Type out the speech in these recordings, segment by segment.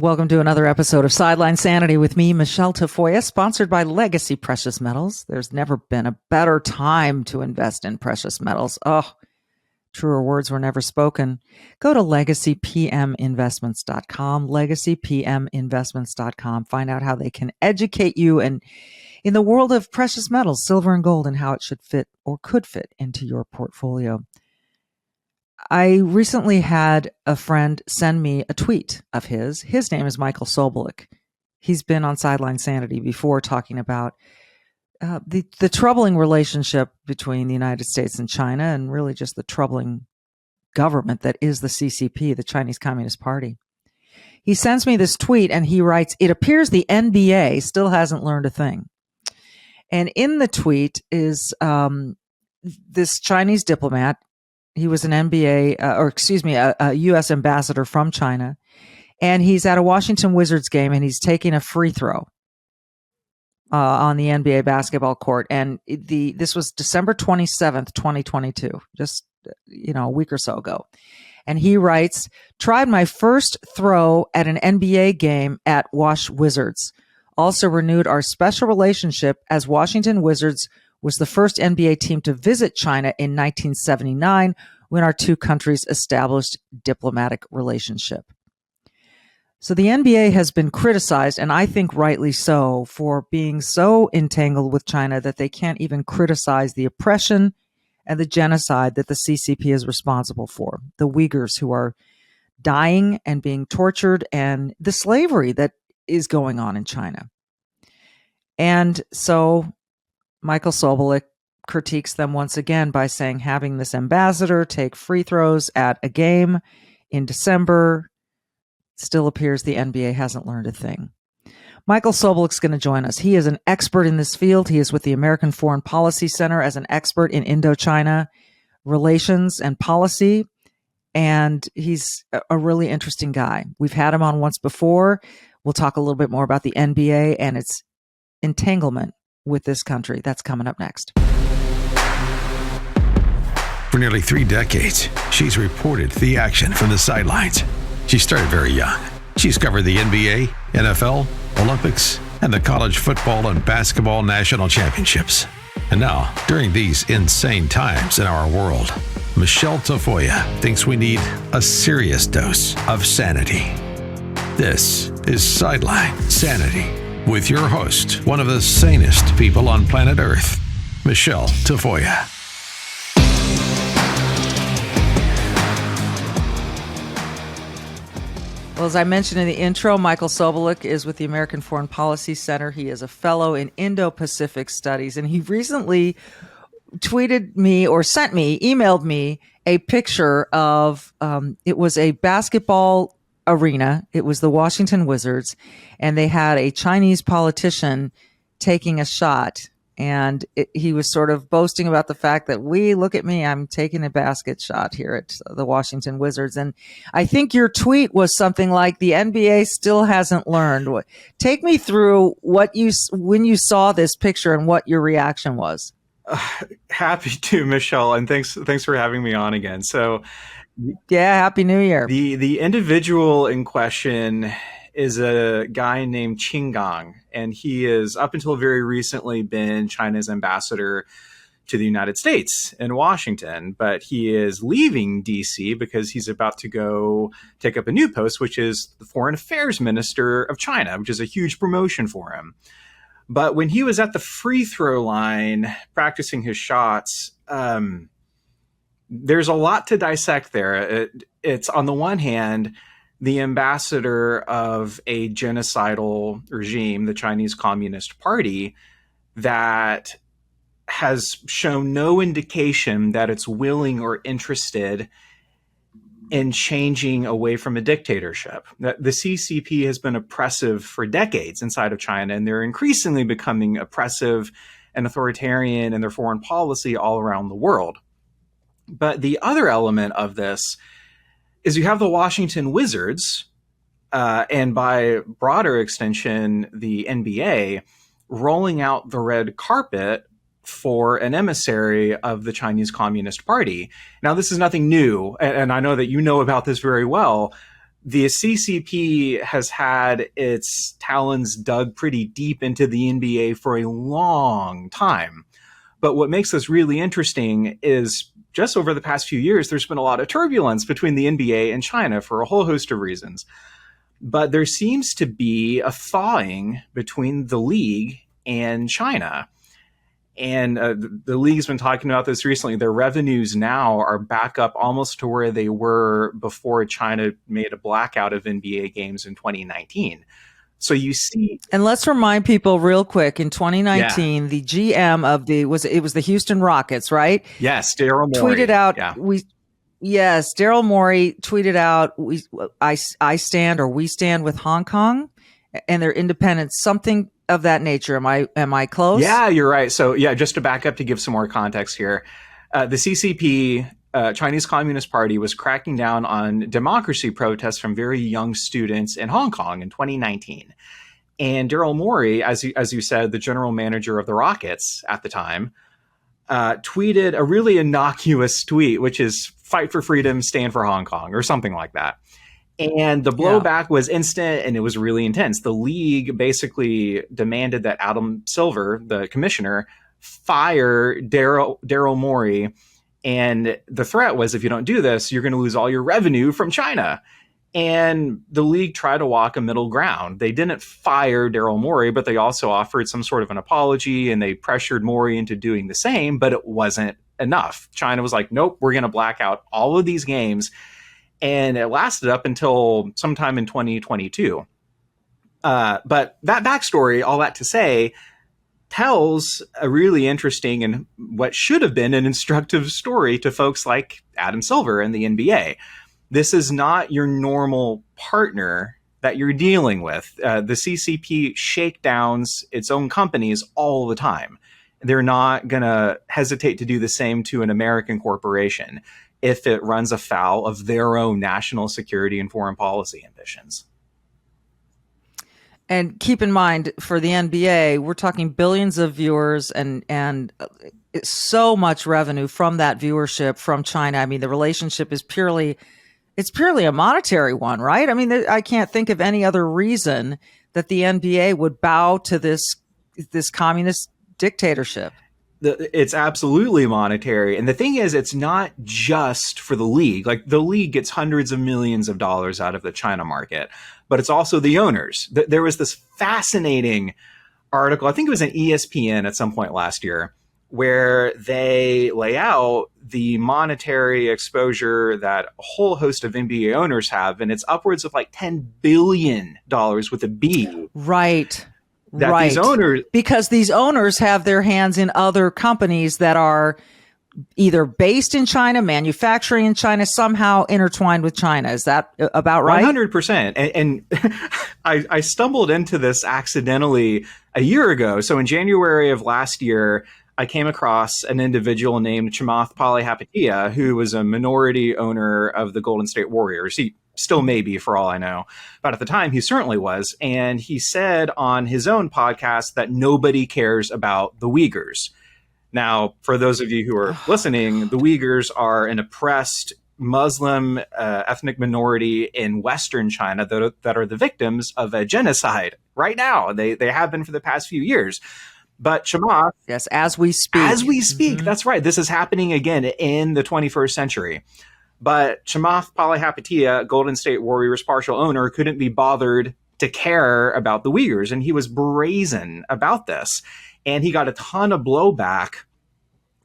Welcome to another episode of Sideline Sanity with me, Michele Tafoya, sponsored by Legacy Precious Metals. There's never been a better time to invest in precious metals. Oh, truer words were never spoken. Go to legacypminvestments.com, legacypminvestments.com. Find out how they can educate you and in the world of precious metals, silver and gold, and how it should fit or could fit into your portfolio. I recently had a friend send me a tweet of his. His name is Michael Sobolik. He's been on Sideline Sanity before talking about the troubling relationship between the United States and China, and really just the troubling government that is the CCP, the Chinese Communist Party. He sends me this tweet and he writes, "It appears the NBA still hasn't learned a thing." And in the tweet is this Chinese diplomat. He was an a U.S. ambassador from China. And he's at a Washington Wizards game and he's taking a free throw on the NBA basketball court. And this was December 27th, 2022, just, a week or so ago. And he writes, "Tried my first throw at an NBA game at Wash Wizards. Also renewed our special relationship as Washington Wizards was the first NBA team to visit China in 1979 when our two countries established diplomatic relationship." So the NBA has been criticized, and I think rightly so, for being so entangled with China that they can't even criticize the oppression and the genocide that the CCP is responsible for. The Uyghurs who are dying and being tortured, and the slavery that is going on in China. And so Michael Sobolik critiques them once again by saying having this ambassador take free throws at a game in December still appears the NBA hasn't learned a thing. Michael Sobolik's going to join us. He is an expert in this field. He is with the American Foreign Policy Center as an expert in Indochina relations and policy. And he's a really interesting guy. We've had him on once before. We'll talk a little bit more about the NBA and its entanglement with this country. That's coming up next. For nearly 3 decades, she's reported the action from the sidelines. She started very young. She's covered the NBA, NFL, Olympics, and the college football and basketball national championships. And now, during these insane times in our world, Michele Tafoya thinks we need a serious dose of sanity. This is Sideline Sanity with your host, one of the sanest people on planet Earth, Michele Tafoya. Well, as I mentioned in the intro, Michael Sobolik is with the American Foreign Policy Center. He is a fellow in Indo-Pacific Studies, and he recently emailed me a picture of, it was a basketball arena. It was the Washington Wizards, and they had a Chinese politician taking a shot. And he was sort of boasting about the fact that look at me, I'm taking a basket shot here at the Washington Wizards. And I think your tweet was something like, the NBA still hasn't learned. Take me through when you saw this picture and what your reaction was. Happy to, Michele, and thanks for having me on again. So, yeah, Happy New Year. The individual in question is a guy named Qinggang, and he is, up until very recently, been China's ambassador to the United States in Washington. But he is leaving DC because he's about to go take up a new post, which is the Foreign Affairs Minister of China, which is a huge promotion for him. But when he was at the free throw line practicing his shots, there's a lot to dissect there. It's on the one hand, the ambassador of a genocidal regime, the Chinese Communist Party, that has shown no indication that it's willing or interested in changing away from a dictatorship. The CCP has been oppressive for decades inside of China, and they're increasingly becoming oppressive and authoritarian in their foreign policy all around the world. But the other element of this is you have the Washington Wizards, and by broader extension, the NBA, rolling out the red carpet for an emissary of the Chinese Communist Party. Now, this is nothing new, and I know that you know about this very well, the CCP has had its talons dug pretty deep into the NBA for a long time. But what makes this really interesting is just over the past few years, there's been a lot of turbulence between the NBA and China for a whole host of reasons. But there seems to be a thawing between the league and China. And the league's been talking about this recently. Their revenues now are back up almost to where they were before China made a blackout of NBA games in 2019. So you see, and let's remind people real quick. In 2019, the GM of it was the Houston Rockets, right? Yes, Daryl Morey tweeted out Daryl Morey tweeted out I stand, or we stand with Hong Kong and their independence, something of that nature. Am I close? Yeah, you're right. So yeah, just to back up to give some more context here, the CCP, Chinese Communist Party, was cracking down on democracy protests from very young students in Hong Kong in 2019. And Daryl Morey, as you said, the general manager of the Rockets at the time, tweeted a really innocuous tweet, which is "Fight for freedom, stand for Hong Kong," or something like that. And the blowback was instant, and it was really intense. The league basically demanded that Adam Silver, the commissioner, fire Daryl Morey. And the threat was, if you don't do this, you're going to lose all your revenue from China. And the league tried to walk a middle ground. They didn't fire Daryl Morey, but they also offered some sort of an apology, and they pressured Morey into doing the same, but it wasn't enough. China was like, nope, we're going to black out all of these games. And it lasted up until sometime in 2022. But that backstory, all that to say, tells a really interesting and what should have been an instructive story to folks like Adam Silver and the NBA. This is not your normal partner that you're dealing with. The CCP shakedowns its own companies all the time. They're not going to hesitate to do the same to an American corporation if it runs afoul of their own national security and foreign policy ambitions. And keep in mind, for the NBA, we're talking billions of viewers and so much revenue from that viewership from China. I mean, the relationship is purely a monetary one, right? I mean, I can't think of any other reason that the NBA would bow to this communist dictatorship. It's absolutely monetary. And the thing is, it's not just for the league. Like, the league gets hundreds of millions of dollars out of the China market, but it's also the owners. There was this fascinating article, I think it was an ESPN at some point last year, where they lay out the monetary exposure that a whole host of NBA owners have, and it's upwards of like $10 billion with a B. Right. That these owners, because these owners have their hands in other companies that are either based in China, manufacturing in China, somehow intertwined with China. Is that about right? 100%. And I stumbled into this accidentally a year ago. So in January of last year, I came across an individual named Chamath Palihapitiya, who was a minority owner of the Golden State Warriors. He still may be, for all I know. But at the time, he certainly was. And he said on his own podcast that nobody cares about the Uyghurs. Now, for those of you who are listening, the Uyghurs are an oppressed Muslim ethnic minority in Western China that are the victims of a genocide right now. They have been for the past few years. But Chamath... Yes, as we speak. Mm-hmm. That's right. This is happening again in the 21st century. But Chamath Palihapitiya, Golden State Warriors partial owner, couldn't be bothered to care about the Uyghurs. And he was brazen about this. And he got a ton of blowback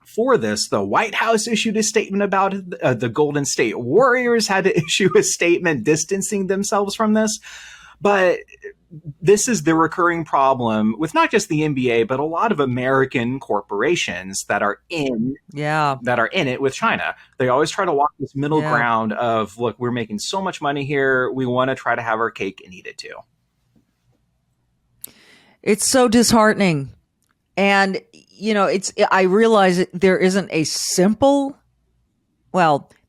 for this. The White House issued a statement about it. The Golden State Warriors had to issue a statement distancing themselves from this. But this is the recurring problem with not just the NBA, but a lot of American corporations that are in it with China. They always try to walk this middle ground of, look, we're making so much money here, we want to try to have our cake and eat it too. It's so disheartening. And, I realize there isn't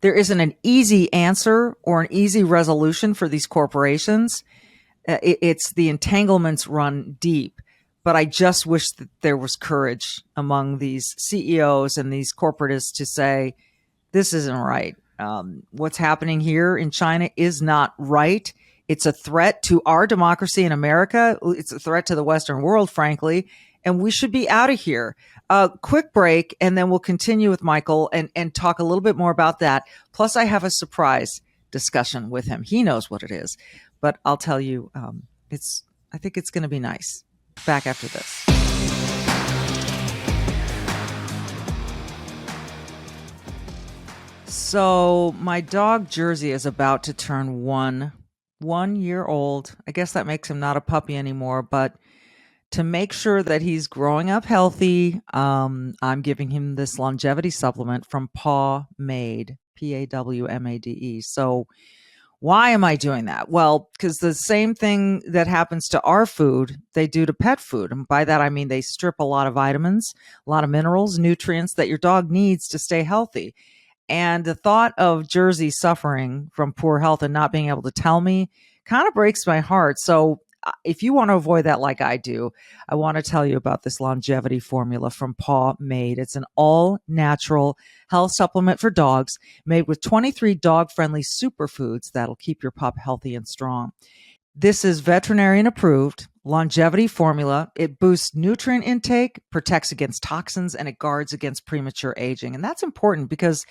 there isn't an easy answer or an easy resolution for these corporations. It's the entanglements run deep, but I just wish that there was courage among these CEOs and these corporatists to say, this isn't right. What's happening here in China is not right. It's a threat to our democracy in America. It's a threat to the Western world, frankly, and we should be out of here. Quick break, and then we'll continue with Michael and talk a little bit more about that. Plus, I have a surprise discussion with him. He knows what it is, but I'll tell you, I think it's going to be nice. Back after this. So my dog Jersey is about to turn 1 year old. I guess that makes him not a puppy anymore, but to make sure that he's growing up healthy, I'm giving him this longevity supplement from Paw Made, Pawmade. So why am I doing that? Well, because the same thing that happens to our food, they do to pet food. And by that, I mean they strip a lot of vitamins, a lot of minerals, nutrients that your dog needs to stay healthy. And the thought of Jersey suffering from poor health and not being able to tell me kind of breaks my heart. So if you want to avoid that like I do, I want to tell you about this longevity formula from Paw Made. It's an all natural health supplement for dogs made with 23 dog friendly superfoods that'll keep your pup healthy and strong. This is veterinarian approved longevity formula. It boosts nutrient intake, protects against toxins, and it guards against premature aging. And that's important because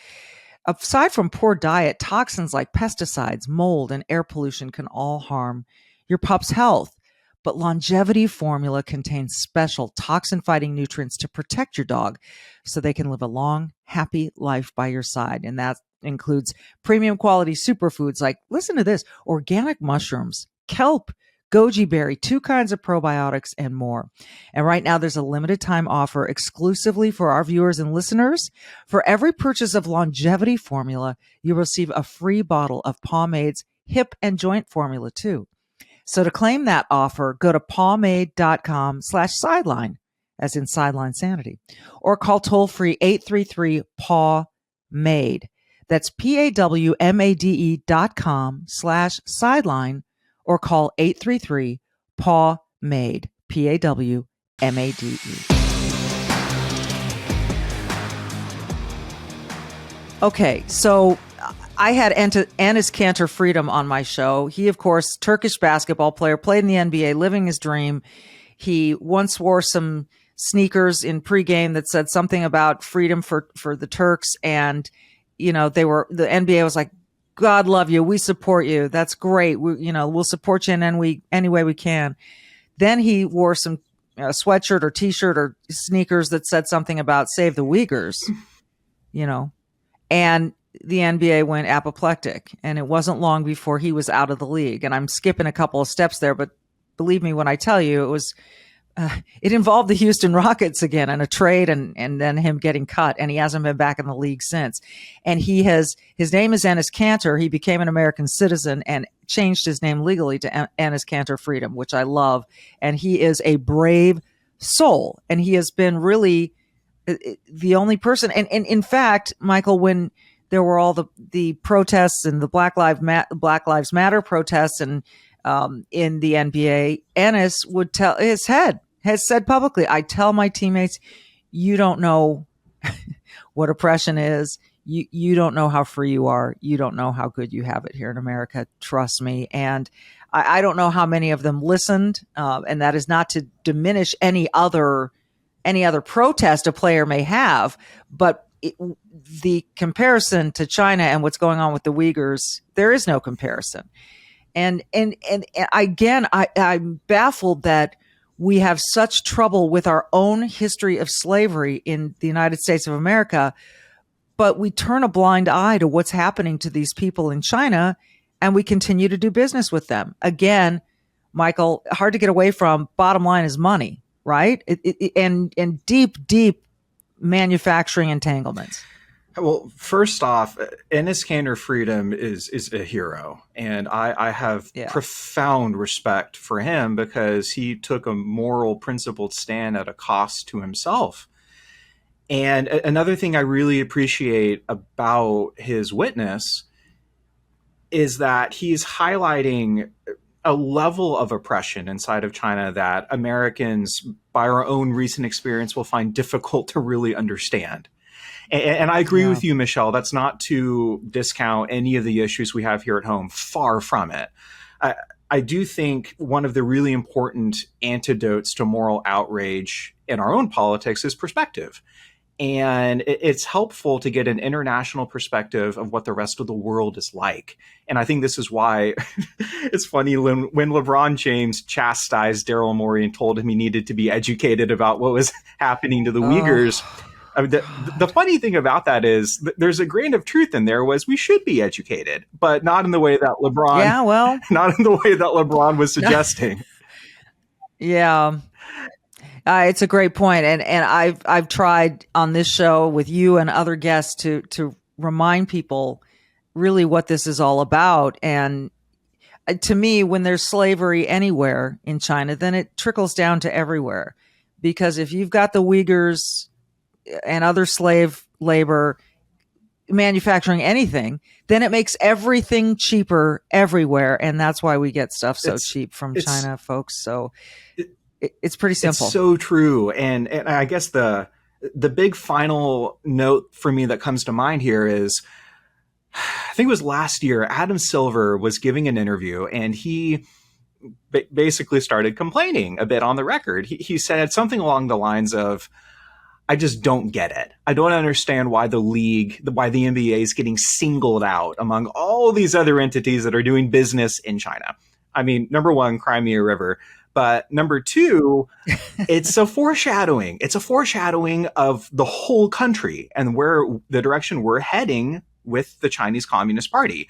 aside from poor diet, toxins like pesticides, mold, and air pollution can all harm your pup's health. But longevity formula contains special toxin fighting nutrients to protect your dog so they can live a long, happy life by your side. And that includes premium quality superfoods like, listen to this, organic mushrooms, kelp, goji berry, 2 kinds of probiotics, and more. And right now there's a limited time offer exclusively for our viewers and listeners. For every purchase of longevity formula, you receive a free bottle of Pawmade's hip and joint formula too. So to claim that offer, go to pawmade.com/sideline, as in sideline sanity, or call toll free 833-PAW-MADE. That's PAWMADE.com/sideline, or call 833-PAW-MADE, PAWMADE. Okay, so I had Enes Kanter Freedom on my show. He, of course, Turkish basketball player, played in the NBA, living his dream. He once wore some sneakers in pregame that said something about freedom for the Turks. And, the NBA was like, God love you. We support you. That's great. We'll support you in any way we can. Then he wore some sweatshirt or t-shirt or sneakers that said something about save the Uyghurs, and the NBA went apoplectic, and it wasn't long before he was out of the league. And I'm skipping a couple of steps there, but believe me when I tell you, it involved the Houston Rockets again and a trade and then him getting cut, and he hasn't been back in the league since. And his name is Enes Kanter. He became an American citizen and changed his name legally to Enes Kanter Freedom, which I love. And he is a brave soul, and he has been really the only person. And in fact, Michael, when there were all the protests and the Black Lives Matter protests and in the NBA, Enes would has said publicly, I tell my teammates, you don't know what oppression is. You don't know how free you are. You don't know how good you have it here in America. Trust me. And I don't know how many of them listened. And that is not to diminish any other protest a player may have, but the comparison to China and what's going on with the Uyghurs, there is no comparison. And again, I'm baffled that we have such trouble with our own history of slavery in the United States of America, but we turn a blind eye to what's happening to these people in China, and we continue to do business with them. Again, Michael, hard to get away from. Bottom line is money, right? And deep manufacturing entanglements. Well, first off, Enes Kanter Freedom is a hero, and I have profound respect for him because he took a moral, principled stand at a cost to himself. And another thing I really appreciate about his witness is that he's highlighting a level of oppression inside of China that Americans, by our own recent experience, will find difficult to really understand. And I agree Yeah. with you, Michele. That's not to discount any of the issues we have here at home. Far from it. I, I do think one of the really important antidotes to moral outrage in our own politics is perspective. And it's helpful to get an international perspective of what the rest of the world is like. And I think this is why it's funny when LeBron James chastised Daryl Morey and told him he needed to be educated about what was happening to the Uyghurs. Oh, I mean, the God. funny thing about that is there's a grain of truth in there was we should be educated, but not in the way that LeBron, Yeah, well, not in the way that LeBron was suggesting. yeah. It's a great point, and I've tried on this show with you and other guests to remind people really what this is all about. And to me, when there's slavery anywhere in China, then it trickles down to everywhere. Because if you've got the Uyghurs and other slave labor manufacturing anything, then it makes everything cheaper everywhere, and that's why we get stuff so It's cheap from it's China, folks. So it, it's pretty it's simple. so true, and I guess the big final note for me that comes to mind here is I think it was last year. Adam Silver was giving an interview, and he basically started complaining a bit on the record. He said something along the lines of, I just don't get it. I don't understand why why the NBA is getting singled out among all these other entities that are doing business in China. I mean, number one, Crimea River. But number two, it's a foreshadowing. It's a foreshadowing of the whole country and where the direction we're heading with the Chinese Communist Party.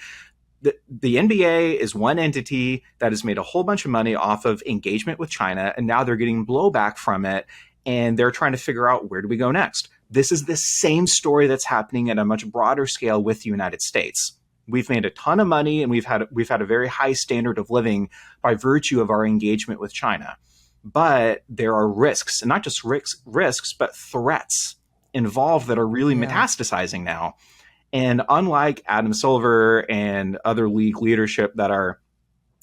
The NBA is one entity that has made a whole bunch of money off of engagement with China, and now they're getting blowback from it, and they're trying to figure out where do we go next. This is the same story that's happening at a much broader scale with the United States. We've made a ton of money, and we've had a very high standard of living by virtue of our engagement with China. But there are risks, and not just risks, but threats involved that are really Yeah. metastasizing now. And unlike Adam Silver and other league leadership that are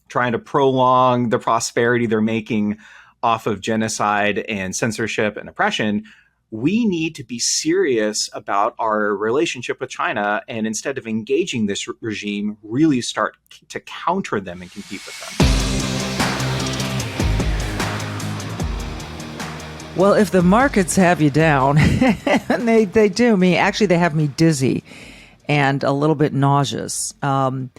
trying to prolong the prosperity they're making off of genocide and censorship and oppression, we need to be serious about our relationship with China, and instead of engaging this regime, really start to counter them and compete with them. Well, if the markets have you down, and they do me, actually, they have me dizzy and a little bit nauseous. And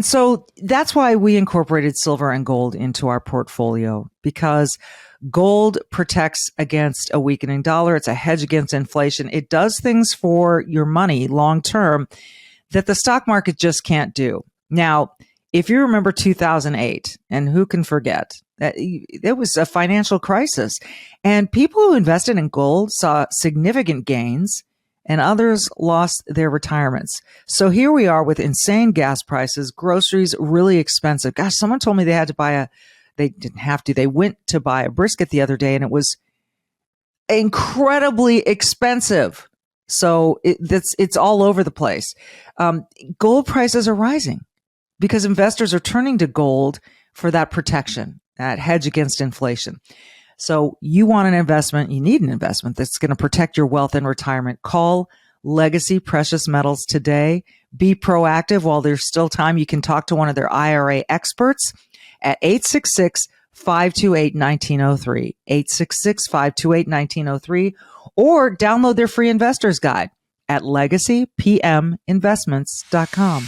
so that's why we incorporated silver and gold into our portfolio, because gold protects against a weakening dollar. It's a hedge against inflation. It does things for your money long term that the stock market just can't do. Now, if you remember 2008, and who can forget, that it was a financial crisis, and people who invested in gold saw significant gains, and others lost their retirements. So here we are with insane gas prices, groceries really expensive. Gosh, someone told me they didn't have to, they went to buy a brisket the other day, and it was incredibly expensive. So it's all over the place. Gold prices are rising because investors are turning to gold for that protection, that hedge against inflation. So you want an investment, you need an investment that's going to protect your wealth in retirement. Call Legacy Precious Metals today. Be proactive while there's still time. You can talk to one of their IRA experts at 866-528-1903, 866-528-1903, or download their free investor's guide at legacypminvestments.com.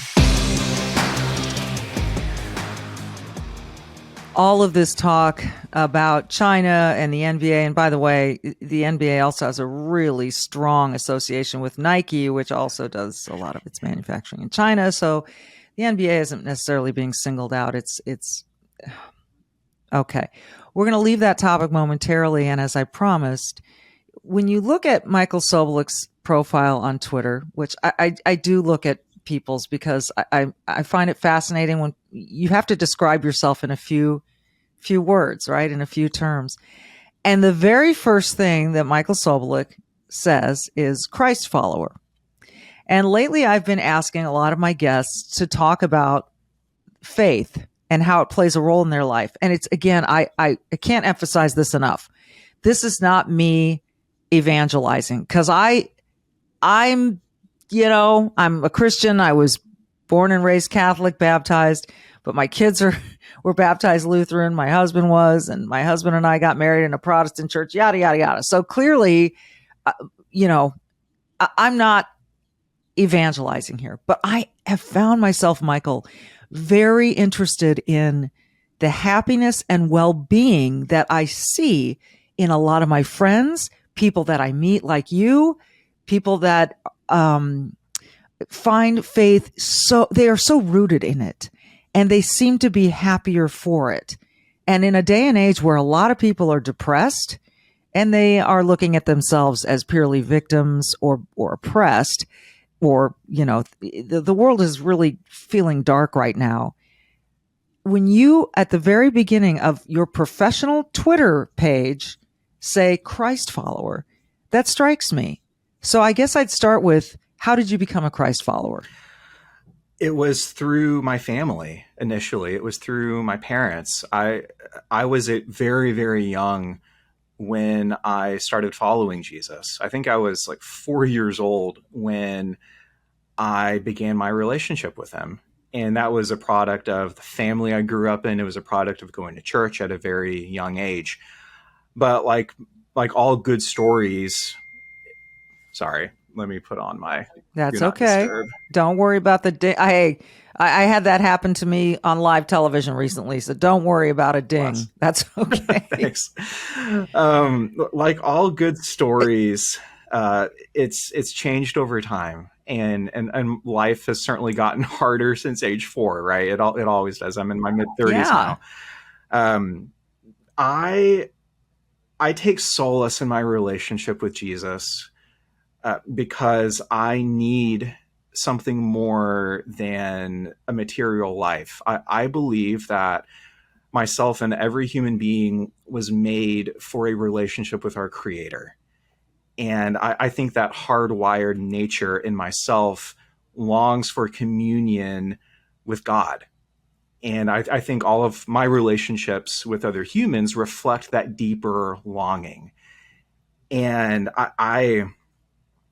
All of this talk about China and the NBA, and by the way, the NBA also has a really strong association with Nike, which also does a lot of its manufacturing in China. So the NBA isn't necessarily being singled out. It's okay. We're going to leave that topic momentarily, and as I promised, when you look at Michael Sobolik's profile on Twitter, which I do look at people's, because I find it fascinating when you have to describe yourself in a few words, right? In a few terms. And the very first thing that Michael Sobolik says is Christ follower. And lately I've been asking a lot of my guests to talk about faith and how it plays a role in their life. And it's, again, I can't emphasize this enough. This is not me evangelizing, because I I'm, I'm a Christian. I was born and raised Catholic, baptized, but my kids were baptized Lutheran. My husband was, and my husband and I got married in a Protestant church, yada, yada, yada. So clearly, uh, you know, I'm not evangelizing here, but I have found myself, Michael, very interested in the happiness and well-being that I see in a lot of my friends, people that I meet like you, people that find faith, so they are so rooted in it and they seem to be happier for it. And in a day and age where a lot of people are depressed and they are looking at themselves as purely victims or oppressed, or, the world is really feeling dark right now. When you, at the very beginning of your professional Twitter page, say Christ follower, that strikes me. So I guess I'd start with, how did you become a Christ follower? It was through my family initially. It was through my parents. I was very, very young when I started following Jesus. I think I was like 4 years old when I began my relationship with him. And that was a product of the family I grew up in. It was a product of going to church at a very young age. But like all good stories, sorry, let me put on my That's do not okay. disturb. Don't worry about the ding. I had that happen to me on live television recently, so don't worry about a ding. Bless. That's okay. Thanks. Like all good stories, it's changed over time, and life has certainly gotten harder since age 4. Right? It always does. I'm in my mid-30s Yeah. now. I take solace in my relationship with Jesus because I need something more than a material life. I believe that myself and every human being was made for a relationship with our Creator. And I think that hardwired nature in myself longs for communion with God. And I think all of my relationships with other humans reflect that deeper longing. And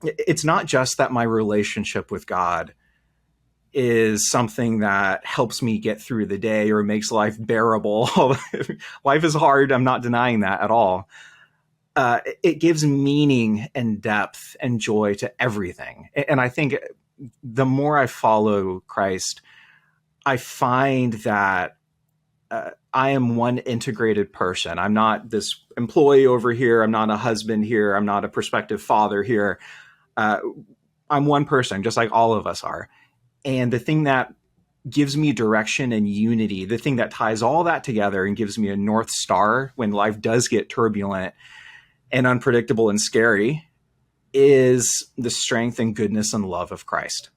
it's not just that my relationship with God is something that helps me get through the day or makes life bearable. Life is hard. I'm not denying that at all. It gives meaning and depth and joy to everything. And I think the more I follow Christ, I find that I am one integrated person. I'm not this employee over here. I'm not a husband here. I'm not a prospective father here. I'm one person, just like all of us are. And the thing that gives me direction and unity, the thing that ties all that together and gives me a North Star when life does get turbulent and unpredictable and scary, is the strength and goodness and love of Christ.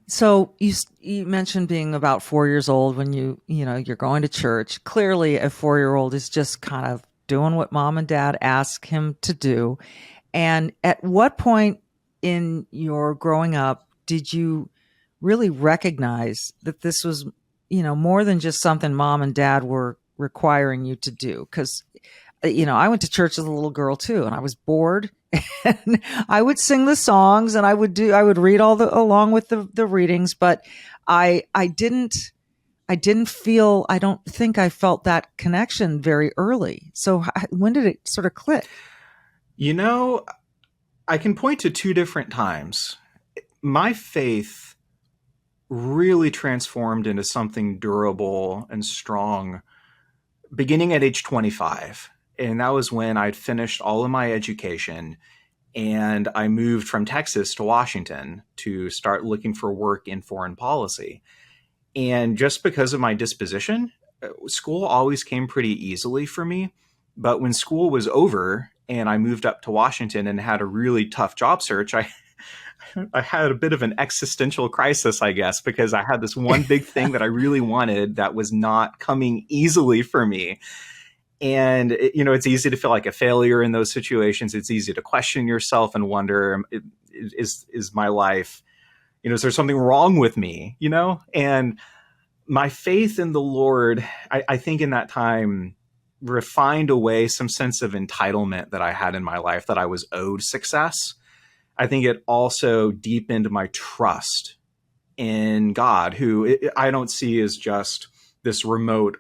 So you mentioned being about 4 years old when you're going to church. Clearly, a 4-year-old is just kind of doing what mom and dad ask him to do. And at what point in your growing up did you really recognize that this was, more than just something mom and dad were requiring you to do? Because, I went to church as a little girl too, and I was bored. And I would sing the songs and I would read along with the readings, but I didn't feel, I don't think I felt that connection very early. So when did it sort of click? I can point to 2 different times. My faith really transformed into something durable and strong beginning at age 25. And that was when I'd finished all of my education and I moved from Texas to Washington to start looking for work in foreign policy. And just because of my disposition, school always came pretty easily for me. But when school was over and I moved up to Washington and had a really tough job search, I had a bit of an existential crisis, I guess, because I had this one big thing that I really wanted that was not coming easily for me. And, it's easy to feel like a failure in those situations. It's easy to question yourself and wonder, is my life, is there something wrong with me, And my faith in the Lord, I think in that time, refined away some sense of entitlement that I had in my life, that I was owed success. I think it also deepened my trust in God, who I don't see as just this remote,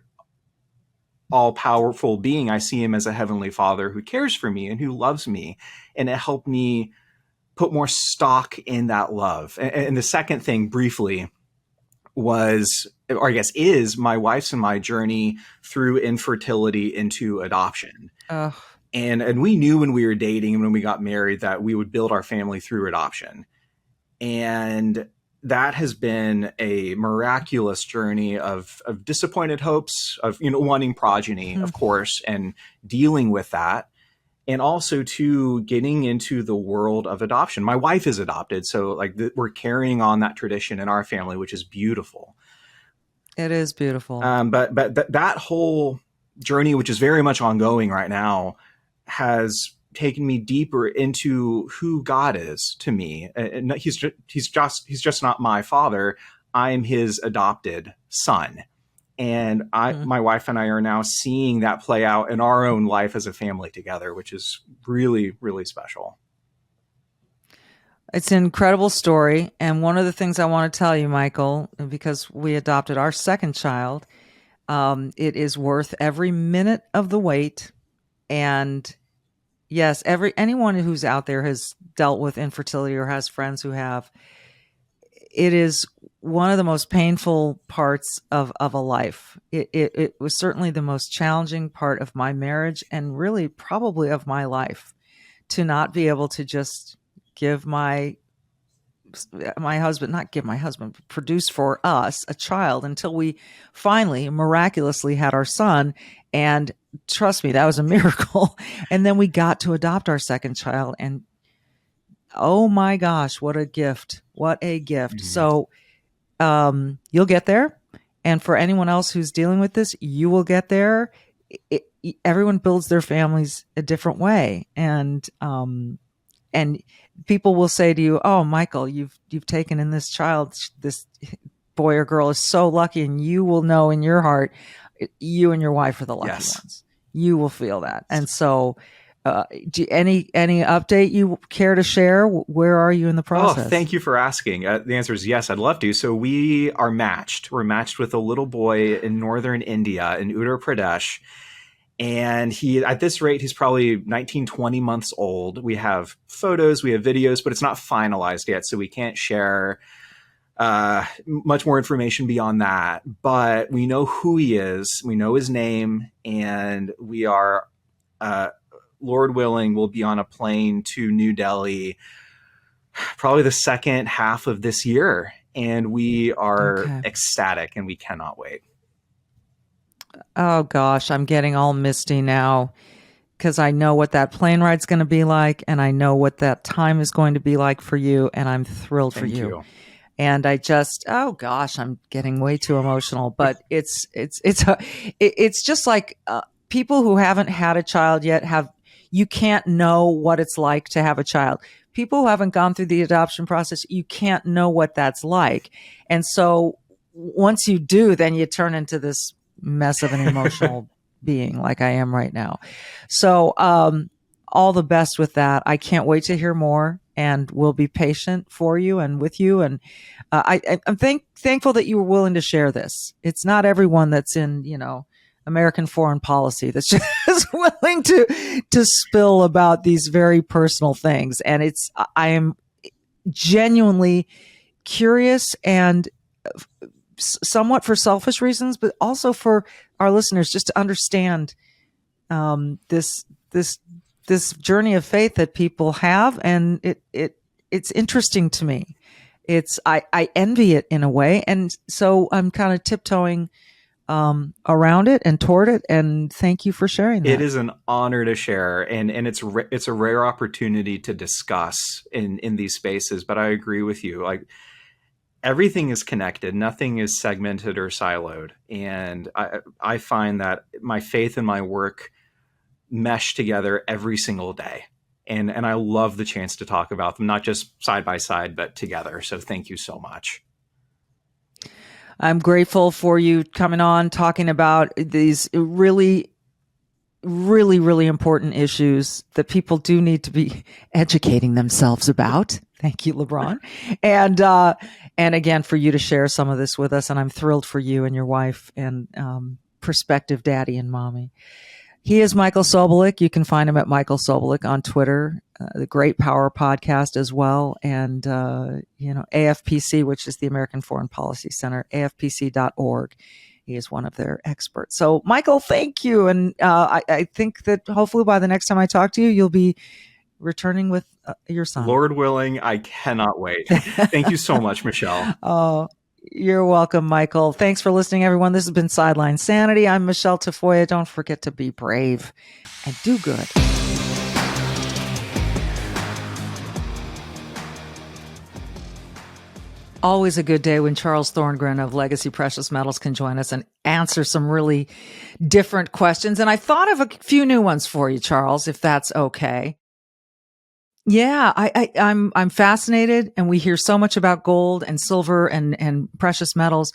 all powerful being. I see him as a heavenly father who cares for me and who loves me. And it helped me put more stock in that love. And the second thing, briefly, was, or I guess is, my wife's and my journey through infertility into adoption. Oh, And we knew when we were dating and when we got married that we would build our family through adoption. And that has been a miraculous journey of disappointed hopes, of, wanting progeny, of course, and dealing with that. And also to getting into the world of adoption. My wife is adopted, so like we're carrying on that tradition in our family, which is beautiful. it is beautiful. But that whole journey, which is very much ongoing right now, has taken me deeper into who God is to me. And he's just not my father. I'm his adopted son. And my wife and I are now seeing that play out in our own life as a family together, which is really, really special. It's an incredible story. And one of the things I want to tell you, Michael, because we adopted our second child, it is worth every minute of the wait. And yes, anyone who's out there has dealt with infertility or has friends who have. It is one of the most painful parts of a life. It was certainly the most challenging part of my marriage and really probably of my life, to not be able to just give my husband, not give my husband, produce for us a child until we finally miraculously had our son. And trust me, that was a miracle. And then we got to adopt our second child, and oh my gosh, what a gift. What a gift. Mm-hmm. So you'll get there. And for anyone else who's dealing with this, you will get there. Everyone builds their families a different way. And people will say to you, "Oh, Michael, you've taken in this child, this boy or girl is so lucky." And you will know in your heart, you and your wife are the lucky ones. You will feel that. And so any update you care to share? Where are you in the process? Oh, thank you for asking. The answer is yes, I'd love to. So we are matched. We're matched with a little boy in northern India, in Uttar Pradesh. And at this rate, he's probably 19, 20 months old. We have photos, we have videos, but it's not finalized yet. So we can't share much more information beyond that. But we know who he is. We know his name. And we are, Lord willing, we'll be on a plane to New Delhi probably the second half of this year. And we are ecstatic and we cannot wait. Oh gosh, I'm getting all misty now because I know what that plane ride's going to be like, and I know what that time is going to be like for you, and I'm thrilled for you. And I just, oh gosh, I'm getting way too emotional, but it's just like people who haven't had a child yet you can't know what it's like to have a child. People who haven't gone through the adoption process, you can't know what that's like. And so once you do, then you turn into this mess of an emotional being like I am right now. So all the best with that. I can't wait to hear more, and we'll be patient for you and with you. And I'm thankful that you were willing to share this. It's not everyone that's in, American foreign policy that's just willing to spill about these very personal things. And I am genuinely curious, and somewhat for selfish reasons, but also for our listeners, just to understand this journey of faith that people have. And it's interesting to me. I envy it in a way. And so I'm kind of tiptoeing around it and toward it. And thank you for sharing that. It is an honor to share. And it's a rare opportunity to discuss in these spaces. But I agree with you. Like, everything is connected. Nothing is segmented or siloed. And I find that my faith and my work mesh together every single day. And I love the chance to talk about them, not just side by side, but together. So thank you so much. I'm grateful for you coming on, talking about these really really, really important issues that people do need to be educating themselves about. Thank you, LeBron. And again, for you to share some of this with us. And I'm thrilled for you and your wife and prospective daddy and mommy. He is Michael Sobolik. You can find him at Michael Sobolik on Twitter, the Great Power Podcast as well. And, AFPC, which is the American Foreign Policy Center, afpc.org. He is one of their experts. So, Michael, thank you. And I think that hopefully by the next time I talk to you, you'll be returning with your son. Lord willing, I cannot wait. Thank you so much, Michele. Oh, you're welcome, Michael. Thanks for listening, everyone. This has been Sideline Sanity. I'm Michele Tafoya. Don't forget to be brave and do good. Always a good day when Charles Thorngren of Legacy Precious Metals can join us and answer some really different questions. And I thought of a few new ones for you, Charles, if that's okay. Yeah, I'm fascinated, and we hear so much about gold and silver and precious metals.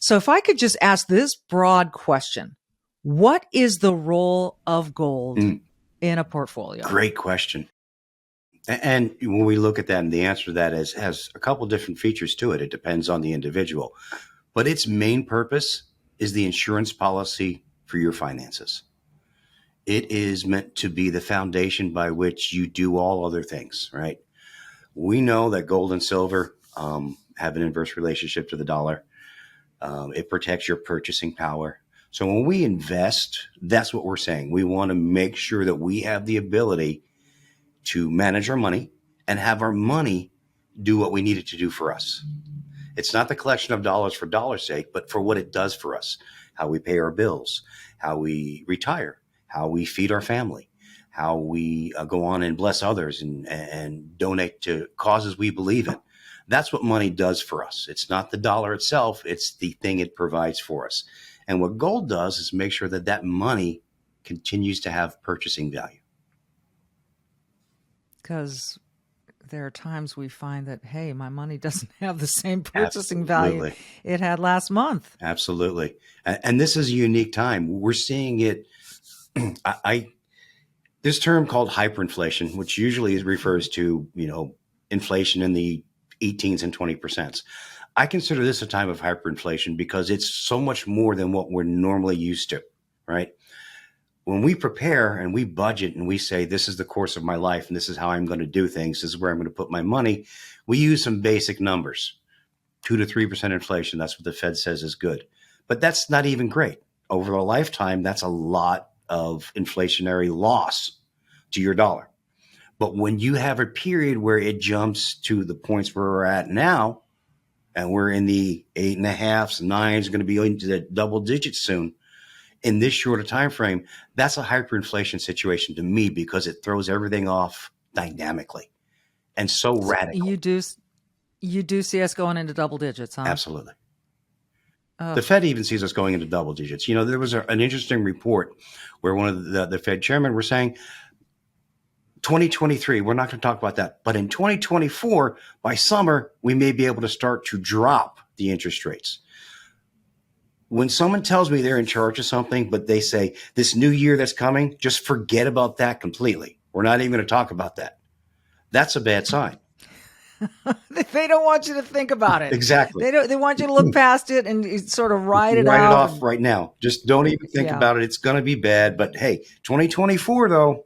So if I could just ask this broad question, what is the role of gold in a portfolio? Great question. And when we look at that, and the answer to that has a couple different features to it. It depends on the individual, but its main purpose is the insurance policy for your finances. It is meant to be the foundation by which you do all other things, right? We know that gold and silver have an inverse relationship to the dollar. It protects your purchasing power. So when we invest, that's what we're saying. We want to make sure that we have the ability to manage our money and have our money do what we need it to do for us. It's not the collection of dollars for dollar's sake, but for what it does for us, how we pay our bills, how we retire, how we feed our family, how we go on and bless others and donate to causes we believe in. That's what money does for us. It's not the dollar itself. It's the thing it provides for us. And what gold does is make sure that that money continues to have purchasing value. Because there are times we find that, hey, my money doesn't have the same purchasing value it had last month. Absolutely. And this is a unique time. We're seeing it. This term called hyperinflation, which usually refers to, inflation in the 18s and 20%. I consider this a time of hyperinflation because it's so much more than what we're normally used to, right? When we prepare and we budget and we say, this is the course of my life and this is how I'm going to do things, this is where I'm going to put my money, we use some basic numbers. 2 to 3% inflation, that's what the Fed says is good. But that's not even great. Over a lifetime, that's a lot of inflationary loss to your dollar. But when you have a period where it jumps to the points where we're at now, and we're in the 8.5s, 9s, going to be into the double digits soon, in this shorter time frame, that's a hyperinflation situation to me because it throws everything off dynamically and so radical. You do see us going into double digits, huh? Absolutely. The Fed even sees us going into double digits. There was an interesting report where one of the Fed chairman were saying, 2023, we're not going to talk about that. But in 2024, by summer, we may be able to start to drop the interest rates. When someone tells me they're in charge of something, but they say this new year that's coming, just forget about that completely. We're not even going to talk about that. That's a bad sign. They don't want you to think about it. Exactly. They want you to look past it and sort of write it Write out. it off right now. Just don't even think about it. It's going to be bad. But hey, 2024 though,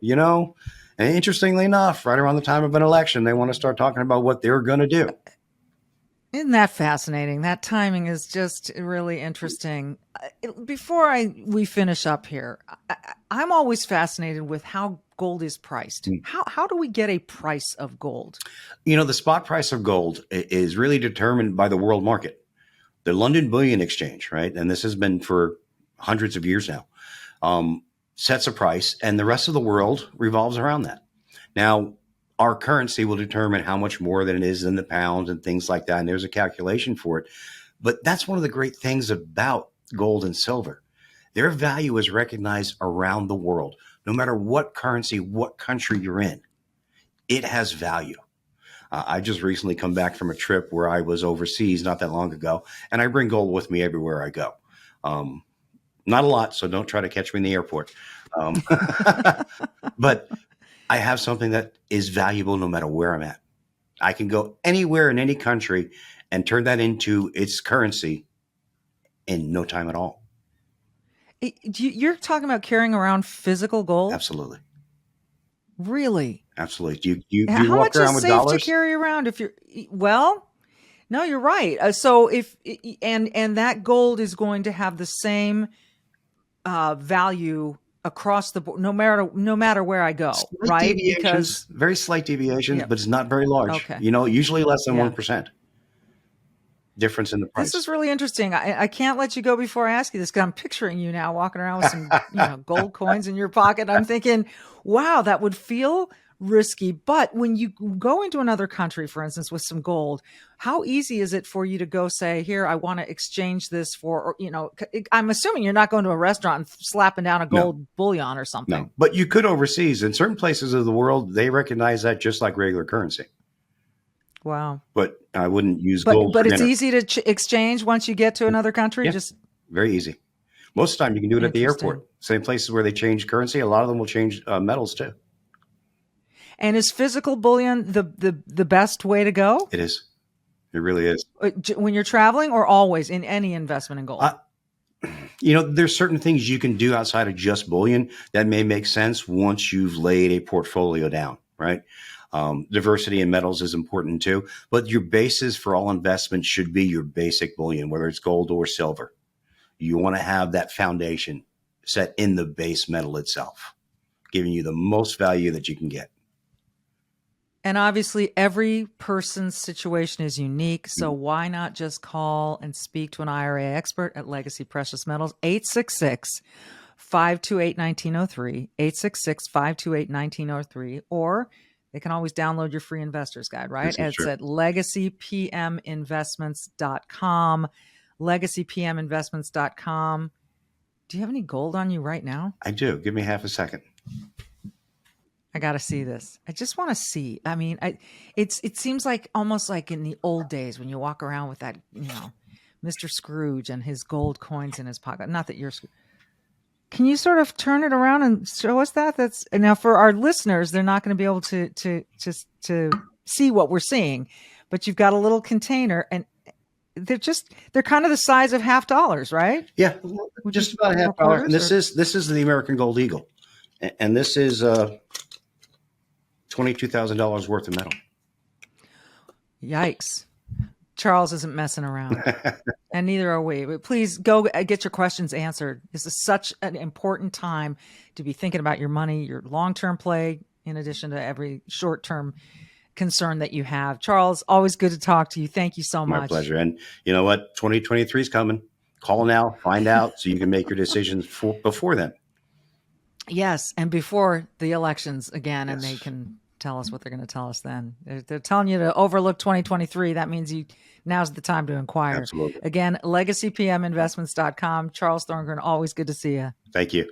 and interestingly enough, right around the time of an election, they want to start talking about what they're going to do. Isn't that fascinating? That timing is just really interesting. Before we finish up here, I'm always fascinated with how gold is priced. How do we get a price of gold? The spot price of gold is really determined by the world market, the London Bullion Exchange, right? And this has been for hundreds of years now, sets a price, and the rest of the world revolves around that. Now, our currency will determine how much more than it is in the pounds and things like that. And there's a calculation for it. But that's one of the great things about gold and silver. Their value is recognized around the world. No matter what currency, what country you're in, it has value. I just recently come back from a trip where I was overseas not that long ago, and I bring gold with me everywhere I go. Not a lot, so don't try to catch me in the airport. Um, but I have something that is valuable no matter where I'm at. I can go anywhere in any country and turn that into its currency in no time at all. You're talking about carrying around physical gold? Absolutely. Really? Absolutely. Do you How walk much around is with safe dollars? to carry around if you're, well, no, you're right. So if, and that gold is going to have the same value across the board, no matter where I go, Slight right? deviations, Because, very slight deviations, yeah, but it's not very large. okay. Usually less than Yeah. 1% difference in the This price. is really interesting. I can't let you go before I ask you this because I'm picturing you now walking around with some, gold coins in your pocket. I'm thinking, wow, that would feel risky. But when you go into another country, for instance, with some gold, how easy is it for you to go say, here, I want to exchange this for, or, I'm assuming you're not going to a restaurant and slapping down a No. gold bullion or something. No, but you could overseas. In certain places of the world, they recognize that just like regular currency. Wow. But I wouldn't use gold But for it's dinner. easy to exchange once you get to another country. Yeah. Just Very easy. Most of the time, you can do it at the interesting. airport. Same places where they change currency. A lot of them will change metals too. And is physical bullion the best way to go It is. It really is. when you're traveling, or always in any investment in gold? There's certain things you can do outside of just bullion that may make sense once you've laid a portfolio down, right? Diversity in metals is important too, but your basis for all investments should be your basic bullion, whether it's gold or silver. You want to have that foundation set in the base metal itself, giving you the most value that you can get. And obviously, every person's situation is unique. So why not just call and speak to an IRA expert at Legacy Precious Metals, 866-528-1903, 866-528-1903, or they can always download your free investor's guide, right? It's at legacypminvestments.com, legacypminvestments.com. Do you have any gold on you right now? I do. Give me half a second. I got to see this. I just want to see. I mean, it seems like almost like in the old days when you walk around with that, Mr. Scrooge and his gold coins in his pocket. Not that you're Scrooge. Can you sort of turn it around and show us that? That's now for our listeners. They're not going to be able to see what we're seeing, but you've got a little container, and they're kind of the size of $50, right? Yeah, just about a half dollar. And this is the American Gold Eagle, and this is $22,000 worth of metal. Yikes. Charles isn't messing around, and neither are we. But please go get your questions answered. This is such an important time to be thinking about your money, your long-term play, in addition to every short-term concern that you have. Charles, always good to talk to you. Thank you so much. My pleasure. And you know what? 2023 is coming. Call now, find out, so you can make your decisions before then. Yes, and before the elections again, and they can tell us what they're going to tell us then. They're telling you to overlook 2023. That means now's the time to inquire. Absolutely. Again, legacypminvestments.com. Charles Thorngren, always good to see you. Thank you.